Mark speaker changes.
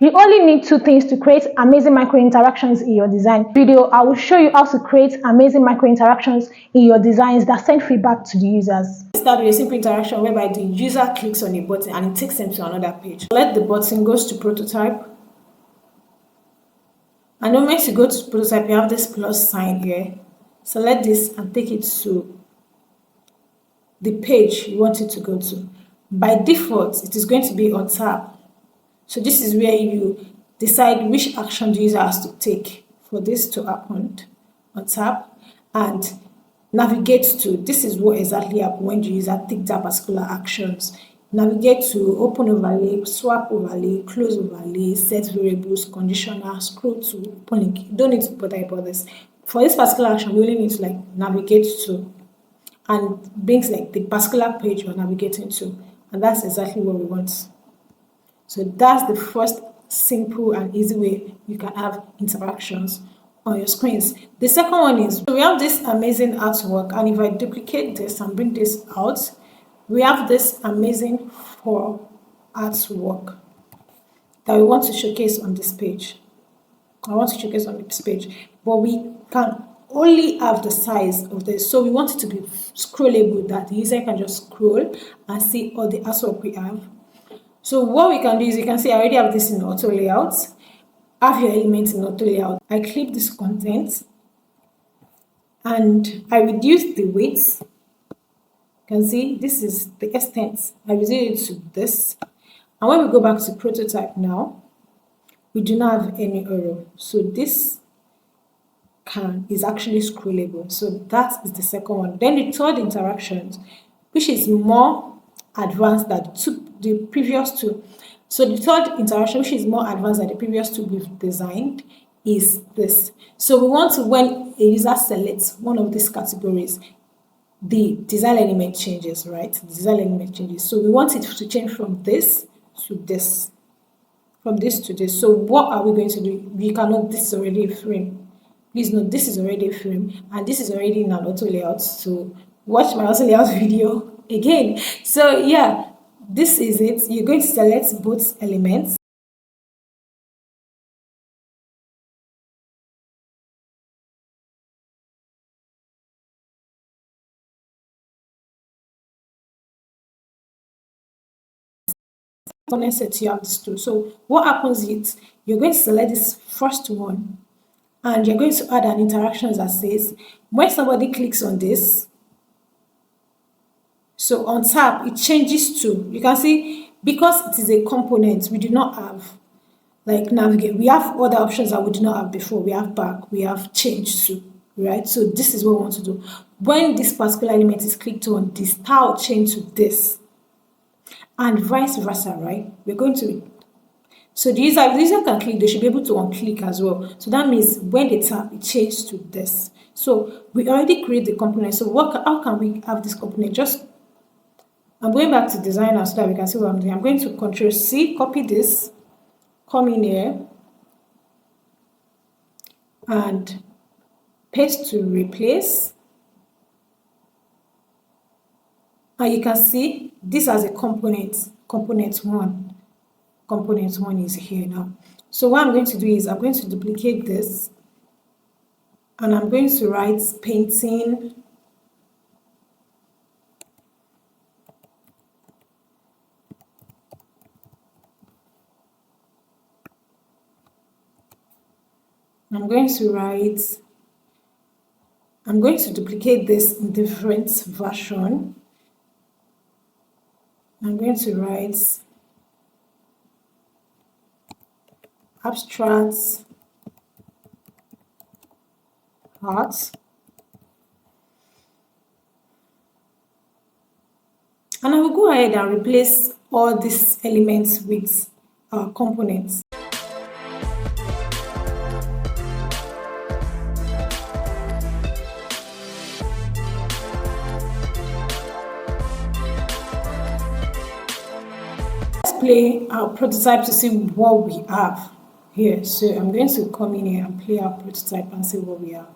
Speaker 1: You only need two things to create amazing micro interactions in your design. Video, I will show you how to create amazing micro interactions in your designs that send feedback to the users. Start with a simple interaction whereby the user clicks on a button and it takes them to another page. Select the button, goes to prototype. And then once you go to prototype, you have this plus sign here. Select this and take it to the page you want it to go to. By default, it is going to be on tab. So this is where you decide which action the user has to take for this to happen on tab, and navigate to, this is what exactly happens when the user takes that particular actions. Navigate to open overlay, swap overlay, close overlay, set variables, conditioner, scroll to open link. You don't need to bother about this. For this particular action, we only need to navigate to and brings the particular page we're navigating to, and that's exactly what we want. So that's the first simple and easy way you can have interactions on your screens. The second one is, we have this amazing artwork, and if I duplicate this and bring this out, we have this amazing artwork that we want to showcase on this page. I want to showcase on this page, but we can only have the size of this. So we want it to be scrollable, that the user can just scroll and see all the artwork we have. So what we can do is, you can see I already have this in auto layout. Have your elements in auto layout. I click this content and I reduce the width. You can see this is the extent. I reduce it to this. And when we go back to prototype now, we do not have any error. So this is actually scrollable. So that is the second one. Then the third interaction, which is more advanced than the previous two. So the third interaction, which is more advanced than the previous two we've designed, is this. So we want to, when a user selects one of these categories, the design element changes, right? The design element changes. So we want it to change from this to this, from this to this. So what are we going to do? We cannot, this is already a frame. Please note, this is already a frame, and this is already in an auto layout. So watch my auto layout video again. So yeah, this is it. You're going to select both elements. Set you have this two. So what happens is, you're going to select this first one, and you're going to add an interaction that says when somebody clicks on this, so on tab it changes to, you can see, because it is a component, we do not have navigate. We have other options that we did not have before. We have back, we have change to, right? So this is what we want to do. When this particular element is clicked on, this tile change to this, and vice versa, right? We're going to, so the user can click, they should be able to unclick as well. So that means when they tap, it changes to this. So we already create the component. So how can we have this component? Just, I'm going back to designer so that we can see what I'm doing. I'm going to Ctrl+C, copy this, come in here, and paste to replace. And you can see this as a component. Component one is here now. So what I'm going to do is, I'm going to duplicate this, and I'm going to write painting I'm going to duplicate this in different version. I'm going to write abstract art, and I will go ahead and replace all these elements with components. Play our prototype to see what we have here. So I'm going to come in here and play our prototype and see what we have.